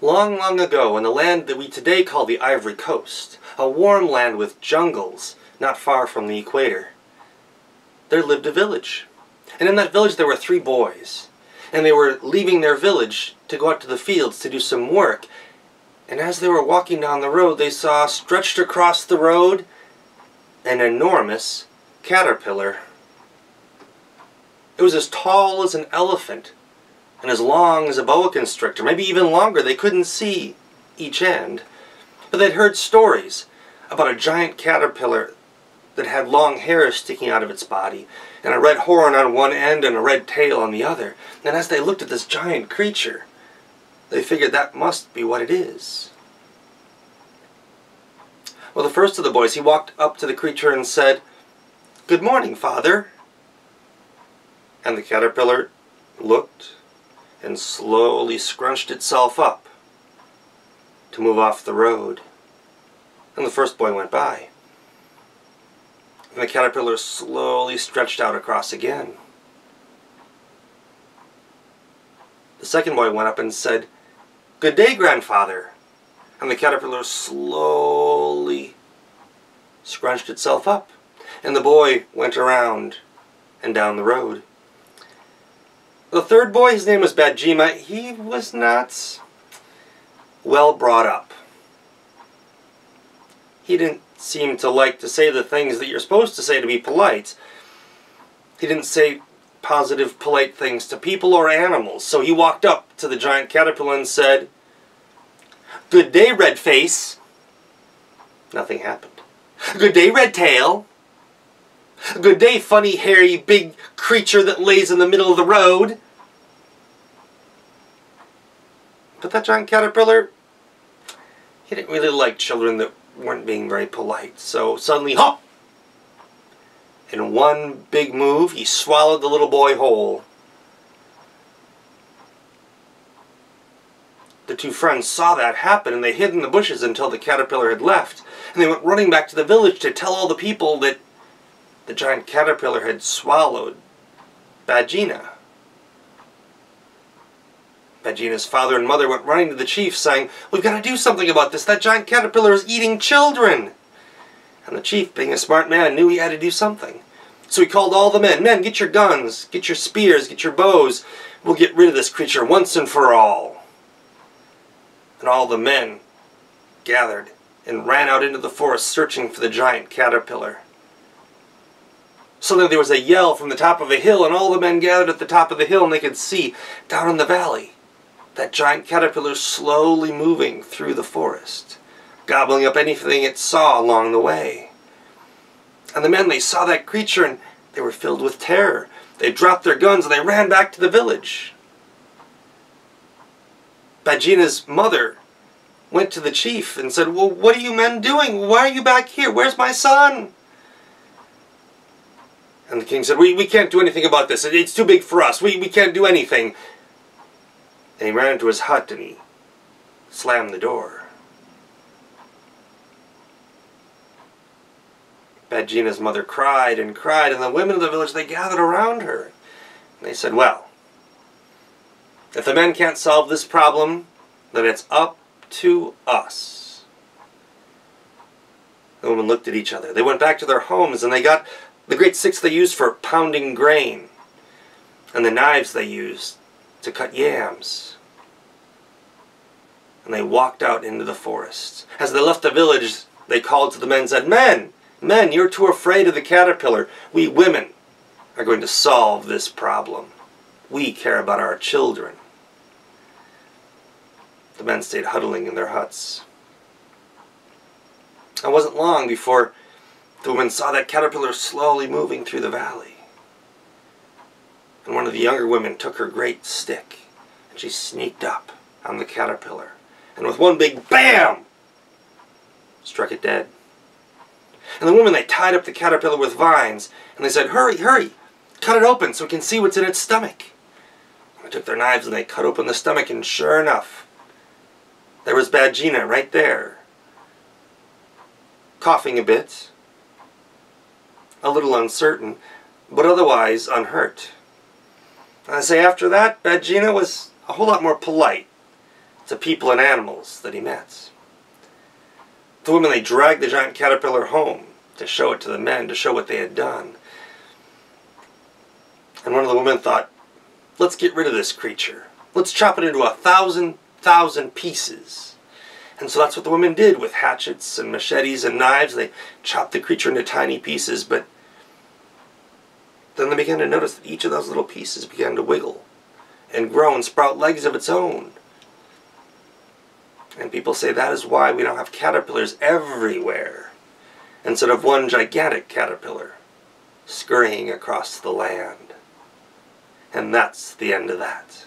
Long, long ago, in the land that we today call the Ivory Coast, a warm land with jungles not far from the equator, there lived a village. And in that village there were 3 boys. And they were leaving their village to go out to the fields to do some work. And as they were walking down the road, they saw stretched across the road an enormous caterpillar. It was as tall as an elephant and as long as a boa constrictor, maybe even longer. They couldn't see each end. But they'd heard stories about a giant caterpillar that had long hair sticking out of its body, and a red horn on one end and a red tail on the other. And as they looked at this giant creature, they figured that must be what it is. Well, the first of the boys, he walked up to the creature and said, "Good morning, Father." And the caterpillar looked and slowly scrunched itself up to move off the road. And the first boy went by. And the caterpillar slowly stretched out across again. The second boy went up and said, "Good day, Grandfather." And the caterpillar slowly scrunched itself up. And the boy went around and down the road. The third boy, his name was Bajima. He was not well brought up. He didn't seem to like to say the things that you're supposed to say to be polite. He didn't say positive, polite things to people or animals. So he walked up to the giant caterpillar and said, "Good day, Red Face." Nothing happened. "Good day, Red Tail." "Good day, funny, hairy, big creature that lays in the middle of the road." But that giant caterpillar, he didn't really like children that weren't being very polite. So suddenly, hop! In one big move, he swallowed the little boy whole. The 2 friends saw that happen, and they hid in the bushes until the caterpillar had left. And they went running back to the village to tell all the people that the giant caterpillar had swallowed Bajina. Bajina's father and mother went running to the chief saying, "We've got to do something about this. That giant caterpillar is eating children." And the chief, being a smart man, knew he had to do something. So he called all the men. "Men, get your guns, get your spears, get your bows. We'll get rid of this creature once and for all." And all the men gathered and ran out into the forest searching for the giant caterpillar. Suddenly there was a yell from the top of a hill, and all the men gathered at the top of the hill, and they could see down in the valley that giant caterpillar slowly moving through the forest, gobbling up anything it saw along the way. And the men, they saw that creature, and they were filled with terror. They dropped their guns, and they ran back to the village. Bajina's mother went to the chief and said, "Well, what are you men doing? Why are you back here? Where's my son?" And the king said, we can't do anything about this. It's too big for us. We can't do anything." And he ran into his hut and he slammed the door. Bajina's mother cried and cried, and the women of the village, they gathered around her. And they said, "Well, if the men can't solve this problem, then it's up to us." The women looked at each other. They went back to their homes and they got the great sticks they used for pounding grain and the knives they used to cut yams. And they walked out into the forest. As they left the village, they called to the men and said, "Men, you're too afraid of the caterpillar. We women are going to solve this problem. We care about our children." The men stayed huddling in their huts. It wasn't long before the women saw that caterpillar slowly moving through the valley. And one of the younger women took her great stick, and she sneaked up on the caterpillar, and with one big BAM! Struck it dead. And the women, they tied up the caterpillar with vines, and they said, "Hurry, hurry, cut it open so we can see what's in its stomach." And they took their knives and they cut open the stomach, and sure enough, there was Bajina right there, coughing a bit, a little uncertain, but otherwise unhurt. And I say after that, Bajina was a whole lot more polite to people and animals that he met. The women, they dragged the giant caterpillar home to show it to the men, to show what they had done. And one of the women thought, let's get rid of this creature. Let's chop it into 1,000 pieces. And so that's what the women did with hatchets and machetes and knives. They chopped the creature into tiny pieces, but then they began to notice that each of those little pieces began to wiggle and grow and sprout legs of its own. And people say that is why we now have caterpillars everywhere, instead of one gigantic caterpillar scurrying across the land. And that's the end of that.